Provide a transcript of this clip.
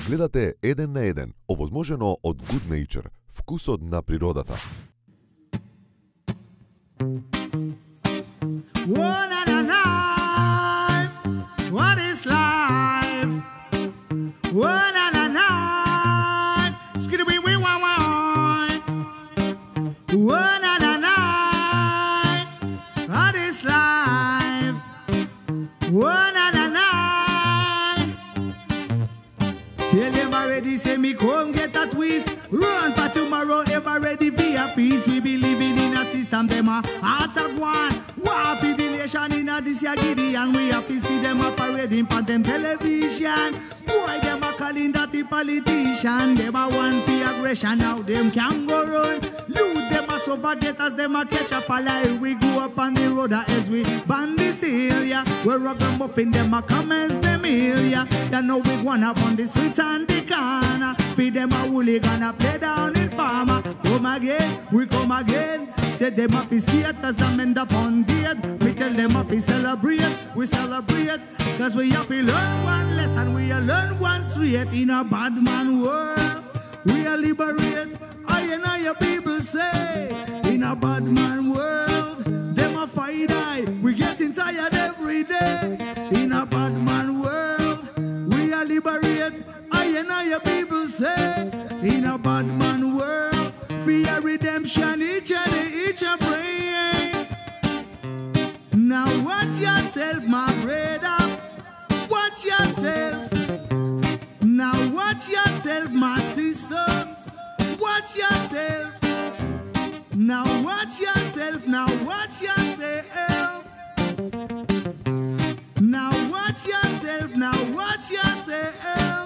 Gledate Eden na eden, ovozmoženo od Good Nature, vkus od na природата. What is life? Skiddy wee wee wah wah. What is life? Tell them already, say me come get a twist. Run for tomorrow, ever ready for a peace. We be living in a system, them a heart of one. War for the nation in a this year Gideon. We have to see them a parading for them television. Boy, them a calling that the politician. Them a want the aggression, now them can go run. Loot them a suffer getters, them a catch a fire. We go up on the road as we ban this area. We rock them muffin, them a commence them area. You know we wanna up on the streets and the corner. Feed them a hooligan, a play down in farmer. Come again, we come again. Say them a fi skate, cause them end up on date. We tell them a fi celebrate, we celebrate. Cause we have to learn one lesson, we a learn one sweet. In a bad man world, we a liberate. I and your people say, in a bad man world, them a fight I. We getting tired every day. In a bad man world, we a liberate. I and your people say, in a bad man world, fear redemption each a pray. Now watch yourself, my brother. Watch yourself. Now watch yourself, my sister. Watch yourself. Now watch yourself. Now watch yourself. Now watch yourself. Now watch yourself.